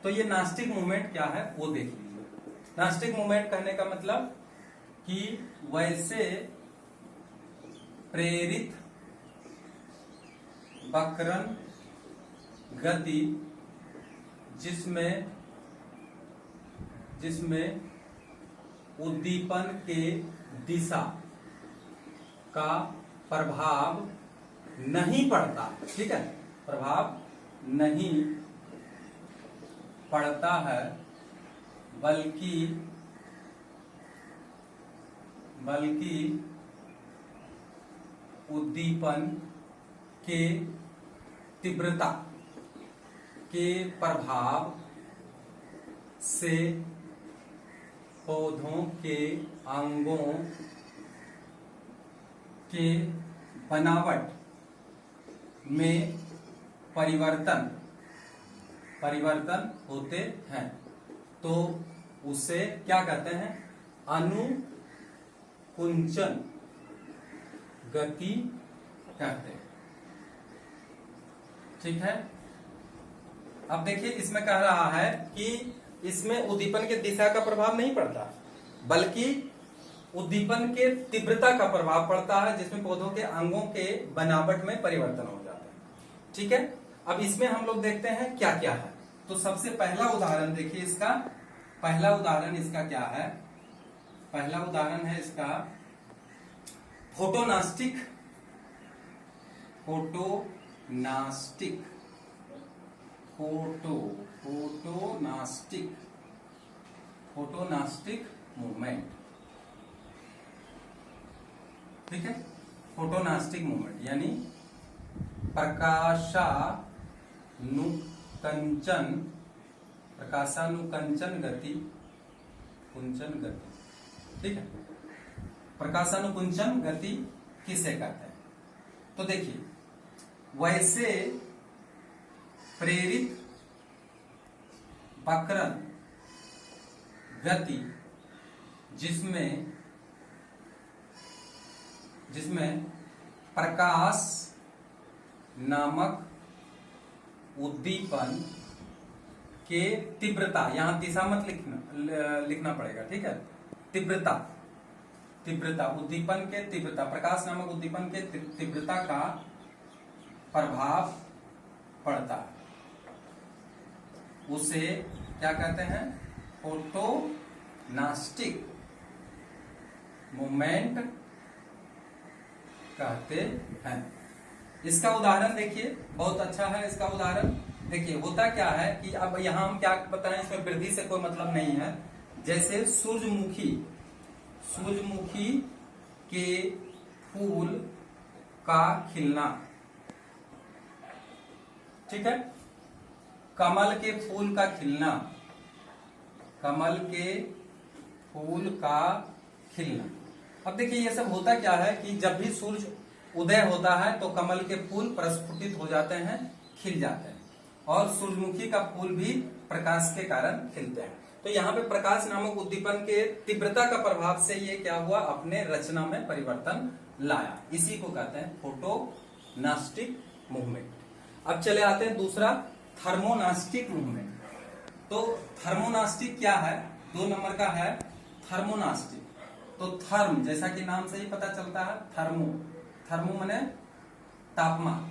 तो ये नास्टिक मूवमेंट क्या है वो देख लीजिए। नास्टिक मूवमेंट कहने का मतलब कि वैसे प्रेरित वक्रण गति जिसमें उद्दीपन के दिशा का प्रभाव नहीं पड़ता, ठीक है, प्रभाव नहीं पड़ता है, बल्कि उद्दीपन के तीव्रता के प्रभाव से पौधों के अंगों के बनावट में परिवर्तन होते हैं, तो उसे क्या कहते हैं, अनुकुंचन गति कहते हैं, ठीक है। अब देखिए इसमें कह रहा है कि इसमें उद्दीपन के दिशा का प्रभाव नहीं पड़ता, बल्कि उद्दीपन के तीव्रता का प्रभाव पड़ता है, जिसमें पौधों के अंगों के बनावट में परिवर्तन हो जाता है, ठीक है। अब इसमें हम लोग देखते हैं क्या क्या है। तो सबसे पहला उदाहरण देखिए इसका, पहला उदाहरण इसका क्या है, पहला उदाहरण है इसका फोटोनास्टिक मूवमेंट, ठीक है। फोटोनास्टिक मूवमेंट यानी प्रकाशानुकंचन गति, ठीक है। प्रकाशानुकुंचन गति किसे कहते हैं, तो देखिए वैसे प्रेरित वक्रण गति जिसमें प्रकाश नामक उद्दीपन के तीव्रता, यहां दिशा मत लिखना पड़ेगा, ठीक है, तीव्रता उद्दीपन के तीव्रता, प्रकाश नामक उद्दीपन के तीव्रता का प्रभाव पड़ता है, उसे क्या कहते हैं, फोटोनास्टिक मूवमेंट कहते हैं, इसका उदाहरण देखिए, बहुत अच्छा है इसका उदाहरण। देखिए होता क्या है कि अब यहां हम क्या बताएं, इसमें वृद्धि से कोई मतलब नहीं है। जैसे सूरजमुखी, सूरजमुखी के फूल का खिलना, ठीक है। कमल के फूल का खिलना, कमल के फूल का खिलना। अब देखिए ये सब होता क्या है कि जब भी सूरज उदय होता है तो कमल के फूल प्रस्फुटित हो जाते हैं, खिल जाते हैं, और सूरजमुखी का फूल भी प्रकाश के कारण खिलते हैं। तो यहाँ पे प्रकाश नामक उद्दीपन के तीव्रता का प्रभाव से ये क्या हुआ, अपने रचना में परिवर्तन लाया। इसी को कहते हैं फोटोनास्टिक मूवमेंट। अब चले आते हैं दूसरा, थर्मोनास्टिक मूवमेंट। तो थर्मोनास्टिक क्या है, 2 नंबर का है थर्मोनास्टिक। तो थर्म जैसा कि नाम से ही पता चलता है, थर्मो, थर्मो माने तापमान।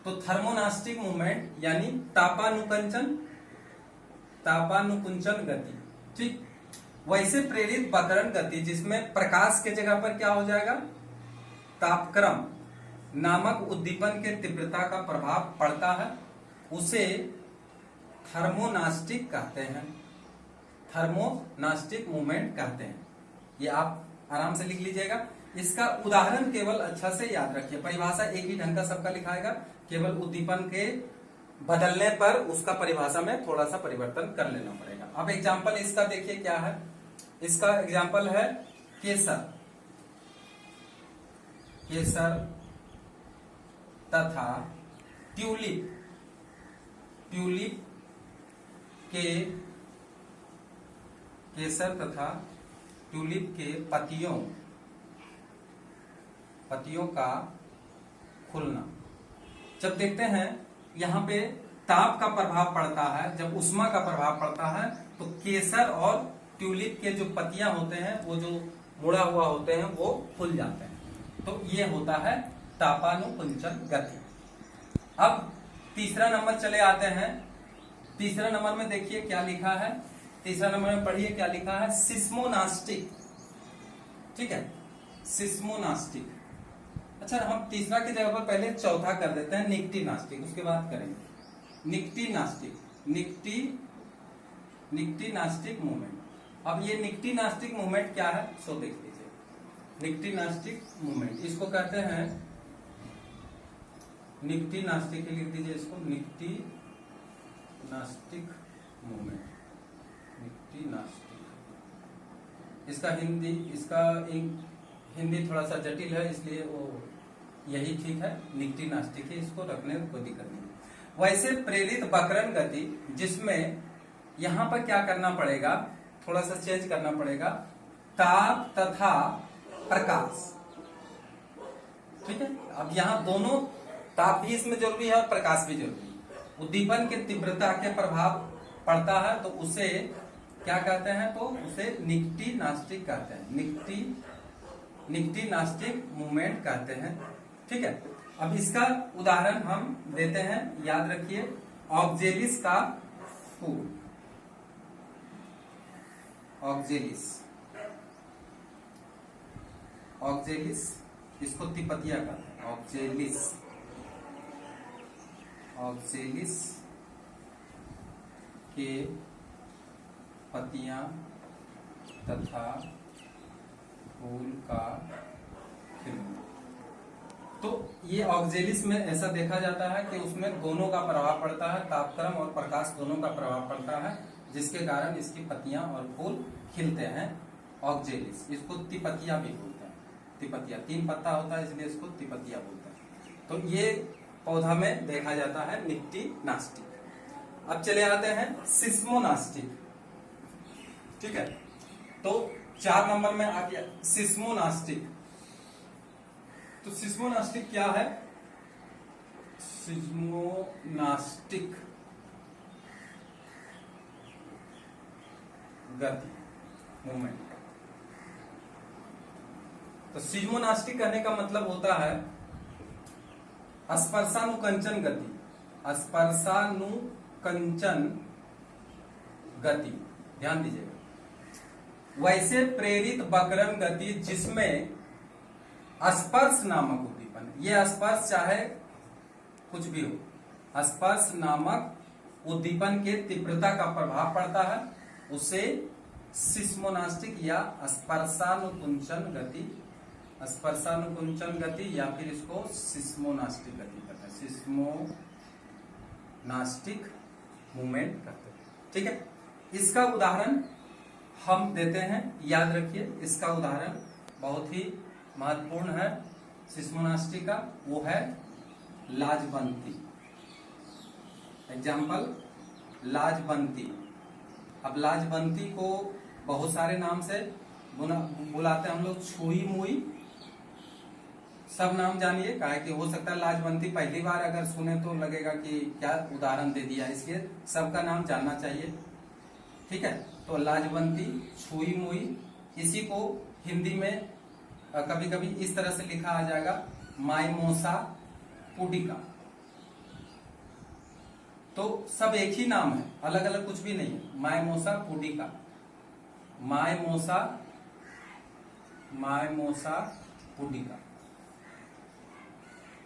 तो थर्मोनास्टिक मूवमेंट यानी तापानुकुंचन, तापानुकुंचन गति, ठीक। वैसे प्रेरित बकरण गति जिसमें प्रकाश के जगह पर क्या हो जाएगा, तापक्रम नामक उद्दीपन के तीव्रता का प्रभाव पड़ता है, उसे थर्मोनास्टिक कहते हैं, थर्मोनास्टिक मूवमेंट कहते हैं। ये आप आराम से लिख लीजिएगा। इसका उदाहरण केवल अच्छा से याद रखिए, परिभाषा एक ही ढंग का सबका लिखाएगा, केवल उद्दीपन के बदलने पर उसका परिभाषा में थोड़ा सा परिवर्तन कर लेना पड़ेगा। अब एग्जाम्पल इसका देखिए क्या है, इसका एग्जाम्पल है केसर, केसर तथा ट्यूलिप, ट्यूलिप के, केसर तथा ट्यूलिप के पत्तियों, पत्तियों का खुलना। जब देखते हैं यहाँ पे ताप का प्रभाव पड़ता है, जब उष्मा का प्रभाव पड़ता है, तो केसर और ट्यूलिप के जो पत्तियां होते हैं, वो जो मुड़ा हुआ होते हैं, वो खुल जाते हैं। तो ये होता है तापानुकुंचन गति। अब तीसरा नंबर चले आते हैं। तीसरा नंबर में देखिए क्या लिखा है, तीसरा नंबर में पढ़िए क्या लिखा है, सिस्मोनास्टिक, ठीक है, सिस्मोनास्टिक। अच्छा, हम तीसरा की जगह पर पहले चौथा कर देते हैं, निक्टिनास्टिक, उसके बाद करेंगे निक्टिनास्टिक, निक्टिनास्टिक मूवमेंट। अब ये निक्टिनास्टिक मूवमेंट क्या है, सो देख लीजिए। निक्टिनास्टिक मूवमेंट इसको कहते हैं, निक्टिनास्टिक लिख दीजिए इसको, निक्टिनास्टिक मूवमेंट, निक्टिनास्टिक। इसका हिंदी थोड़ा सा जटिल है, इसलिए वो यही ठीक है, निक्टिनास्टिक है, इसको रखने में कोई दिक्कत नहीं। वैसे प्रेरित बकरण गति जिसमें यहां पर क्या करना पड़ेगा, थोड़ा सा चेंज करना पड़ेगा, ताप तथा प्रकाश, ठीक है। अब यहाँ दोनों, ताप भी इसमें जरूरी है और प्रकाश भी जरूरी है। उद्दीपन के तीव्रता के प्रभाव पड़ता है तो उसे क्या कहते हैं, तो उसे निक्टिनास्टिक कहते हैं, निक्टिनास्टिक मूवमेंट कहते हैं, ठीक है। अब इसका उदाहरण हम देते हैं, याद रखिए, ऑक्जेलिस का फूल, ऑक्जेलिस, ऑक्जेलिस, इसको तिपतिया कहते हैं, ऑक्जेलिस, ऑक्जेलिस के पत्तियां तथा फूल का खिलना। तो ये ऑक्जेलिस में ऐसा देखा जाता है कि उसमें दोनों का प्रभाव पड़ता है, तापक्रम और प्रकाश दोनों का प्रभाव पड़ता है, जिसके कारण इसकी पत्तियां और फूल खिलते हैं। ऑक्जेलिस, इसको तिपतिया भी बोलते हैं, तिपतिया, 3 पत्ता होता है इसलिए इसको तिपतिया बोलते हैं। तो ये पौधा में देखा जाता है निक्टिनास्टिक। अब चले आते हैं सिस्मोनास्टिक, ठीक है। तो 4 नंबर में आ गया सिस्मोनास्टिक। तो सिस्मोनास्टिक क्या है, सिस्मोनास्टिक गति, मूवमेंट। तो सिस्मोनास्टिक कहने का मतलब होता है स्पर्शानुकंचन गति, स्पर्शानुकंचन गति, ध्यान दीजिएगा। वैसे प्रेरित बकरण गति जिसमें स्पर्श नामक उद्दीपन, ये स्पर्श चाहे कुछ भी हो, स्पर्श नामक उद्दीपन के तीव्रता का प्रभाव पड़ता है, उसे सिस्मोनास्टिक या स्पर्शानुकुंचन गति या फिर इसको सिस्मोनास्टिक गति कहते हैं, सिस्मोनास्टिक मूवमेंट कहते हैं। ठीक है, इसका उदाहरण हम देते हैं, याद रखिए इसका उदाहरण बहुत ही महत्वपूर्ण है सिस्मोनास्टिक का, वो है लाजबंती। एग्जाम्पल लाजबंती। अब लाजबंती को बहुत सारे नाम से बुलाते हैं हम लोग, छुई मुई, सब नाम जानिए, काहे कि हो सकता है लाजबंती पहली बार अगर सुने तो लगेगा कि क्या उदाहरण दे दिया, इसलिए सबका नाम जानना चाहिए। ठीक है, तो लाजबंती, छुई मुई, इसी को हिंदी में कभी कभी इस तरह से लिखा आ जाएगा माइमोसा पुडिका। तो सब एक ही नाम है, अलग अलग कुछ भी नहीं है, माइमोसा पुडिका, माइमोसा पुडिका।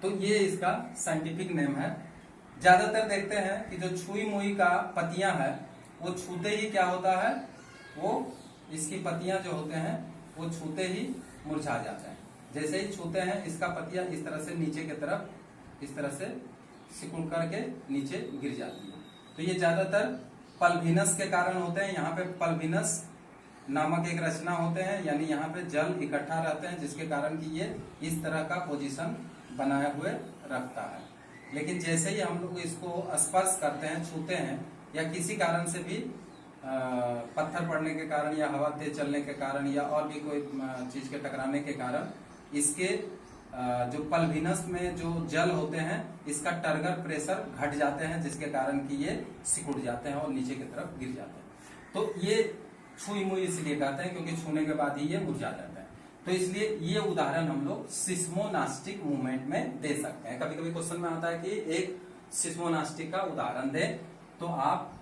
तो ये इसका साइंटिफिक नेम है। ज्यादातर देखते हैं कि जो छुई मुई का पत्तियां है वो छूते ही क्या होता है, वो इसकी पत्तियां जो होते हैं वो छूते ही मुरझा जाते हैं। जैसे ही छूते हैं इसका पत्तियां इस तरह से नीचे की तरफ इस तरह से सिकुड़ करके नीचे गिर जाती है। तो ये ज्यादातर पल्विनस के कारण होते हैं। यहाँ पे पल्विनस नामक एक रचना होते हैं, यानी यहाँ पे जल इकट्ठा रहते हैं, जिसके कारण कि ये इस तरह का पोजीशन बनाए हुए रखता है। लेकिन जैसे ही हम लोग इसको स्पर्श करते हैं, छूते हैं, या किसी कारण से भी पत्थर पड़ने के कारण या हवा तेज चलने के कारण या और भी कोई चीज के टकराने के कारण इसके जो पल्विनस में जो जल होते हैं इसका टर्गर प्रेशर घट जाते हैं, जिसके कारण कि ये सिकुड़ जाते हैं और नीचे की तरफ गिर जाते हैं। तो ये छुई मुई इसलिए कहते हैं क्योंकि छूने के बाद ही ये मुरझा जाता है। तो इसलिए ये उदाहरण हम लोग सिस्मोनास्टिक मूवमेंट में दे सकते हैं। कभी कभी क्वेश्चन में आता है कि एक सिस्मोनास्टिक का उदाहरण दे, तो आप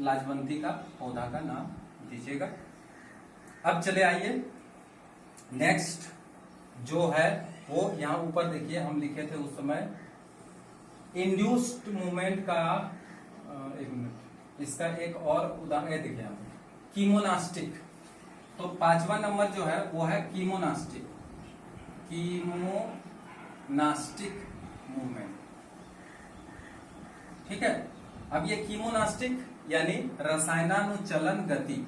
लाजबंती का पौधा का नाम दीजिएगा। अब चले आइए नेक्स्ट जो है वो यहाँ ऊपर देखिए हम लिखे थे उस समय इंड्यूस्ड मूवमेंट का, एक मिनट, इसका एक और उदाहरण देखिए यहाँ कीमोनास्टिक। तो 5वां नंबर जो है वो है कीमोनास्टिक, कीमोनास्टिक मूवमेंट। ठीक है, अब ये कीमोनास्टिक यानी रसायनानुचलन गति,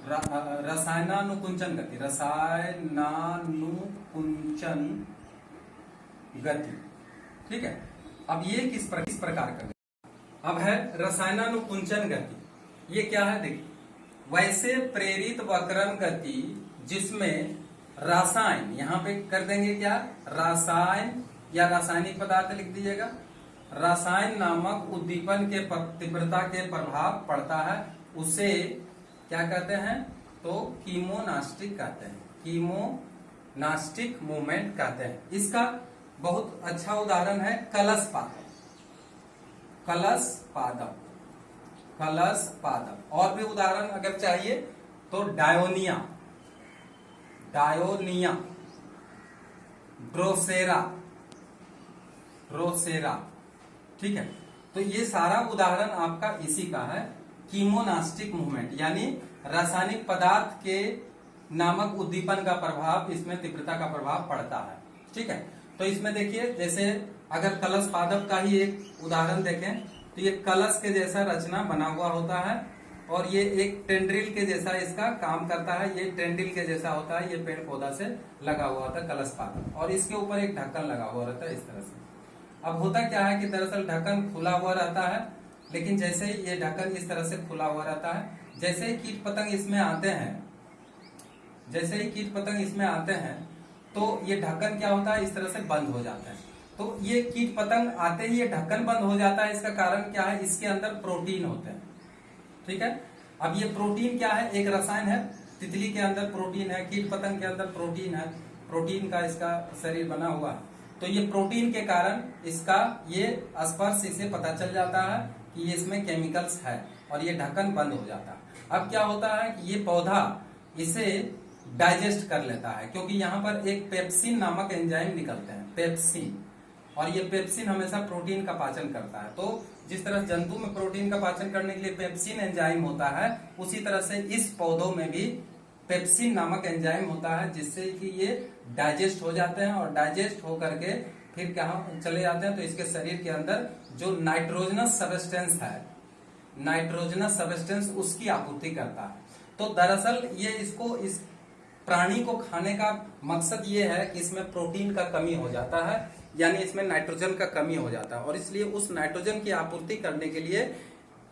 रसायनानुकुंचन गति, रसायनानुकुंचन गति। ठीक है, अब ये किस प्रकार का, अब है रसायनानुकुंचन गति। ये क्या है देखिए, वैसे प्रेरित वक्रण गति जिसमें रासायन, यहां पे कर देंगे क्या, रासायन या रासायनिक पदार्थ लिख दीजिएगा, रासायन नामक उद्दीपन के तीव्रता के प्रभाव पड़ता है, उसे क्या कहते हैं, तो कीमोनास्टिक कहते हैं, कीमोनास्टिक मूवमेंट कहते हैं। इसका बहुत अच्छा उदाहरण है कलश पादप, कलश पादप, कलश पादप। और भी उदाहरण अगर चाहिए तो डायोनिया, डायोनिया, ड्रोसेरा, ड्रोसेरा। ठीक है, तो ये सारा उदाहरण आपका इसी का है, कीमोनास्टिक मूवमेंट, यानी रासायनिक पदार्थ के नामक उद्दीपन का प्रभाव, इसमें तीव्रता का प्रभाव पड़ता है। ठीक है, तो इसमें देखिए जैसे अगर कलश पादप का ही एक उदाहरण देखें तो ये कलश के जैसा रचना बना हुआ होता है और ये एक टेंड्रिल के जैसा इसका काम करता है, ये टेंड्रिल के जैसा होता है, ये पेड़ पौधा से लगा हुआ होता है कलश पादप, और इसके ऊपर एक ढक्कन लगा हुआ रहता है इस तरह से। अब होता क्या है कि दरअसल ढक्कन खुला हुआ रहता है, लेकिन जैसे ही ये ढक्कन इस तरह से खुला हुआ रहता है, जैसे ही कीट पतंग इसमें आते हैं, जैसे ही कीट पतंग इसमें आते हैं तो ये ढक्कन क्या होता है, इस तरह से बंद हो जाता है। तो ये कीट पतंग आते ही ये ढक्कन बंद हो जाता है, इसका कारण क्या है, इसके अंदर प्रोटीन होते हैं। ठीक है, अब ये प्रोटीन क्या है, एक रसायन है, तितली के अंदर प्रोटीन है, कीट पतंग के अंदर प्रोटीन है, प्रोटीन का इसका शरीर बना हुआ है। तो ये प्रोटीन के कारण इसका ये स्पर्श इसे पता चल जाता है कि ये इसमें केमिकल्स है और ये ढक्कन बंद हो जाता है। अब क्या होता है कि ये पौधा इसे डाइजेस्ट कर लेता है, क्योंकि यहाँ पर एक पेप्सिन नामक एंजाइम निकलते हैं, पेप्सिन, और ये पेप्सिन हमेशा प्रोटीन का पाचन करता है। तो जिस तरह जंतु में प्रोटीन का पाचन करने के लिए पेप्सिन एंजाइम होता है, उसी तरह से इस पौधों में भी पेप्सिन नामक एंजाइम होता है, जिससे कि ये डाइजेस्ट हो जाते हैं और डाइजेस्ट होकर के फिर कहाँ चले जाते हैं, तो इसके शरीर के अंदर जो नाइट्रोजनस सबस्टेंस है, नाइट्रोजनस सबस्टेंस उसकी आपूर्ति करता है। तो दरअसल ये इसको इस प्राणी को खाने का मकसद ये है कि इसमें प्रोटीन का कमी हो जाता है, यानी इसमें नाइट्रोजन का कमी हो जाता है, और इसलिए उस नाइट्रोजन की आपूर्ति करने के लिए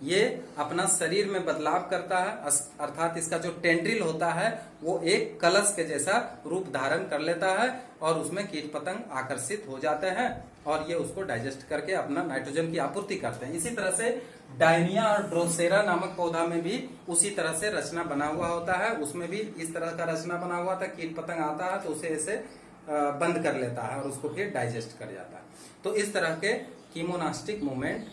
ये अपना शरीर में बदलाव करता है, अर्थात इसका जो टेंड्रिल होता है वो एक कलश के जैसा रूप धारण कर लेता है और उसमें कीट पतंग आकर्षित हो जाते हैं और ये उसको डाइजेस्ट करके अपना नाइट्रोजन की आपूर्ति करते हैं। इसी तरह से डायनिया और ड्रोसेरा नामक पौधा में भी उसी तरह से रचना बना हुआ होता है, उसमें भी इस तरह का रचना बना हुआ था, कीट पतंग आता है तो उसे ऐसे बंद कर लेता है और उसको फिर डाइजेस्ट कर जाता है। तो इस तरह के कीमोनास्टिक मूवमेंट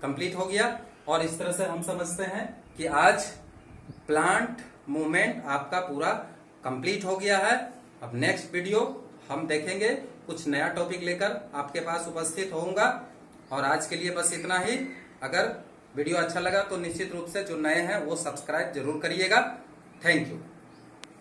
कंप्लीट हो गया, और इस तरह से हम समझते हैं कि आज प्लांट मूवमेंट आपका पूरा कंप्लीट हो गया है। अब नेक्स्ट वीडियो हम देखेंगे, कुछ नया टॉपिक लेकर आपके पास उपस्थित होऊंगा, और आज के लिए बस इतना ही। अगर वीडियो अच्छा लगा तो निश्चित रूप से जो नए हैं वो सब्सक्राइब जरूर करिएगा। Thank you.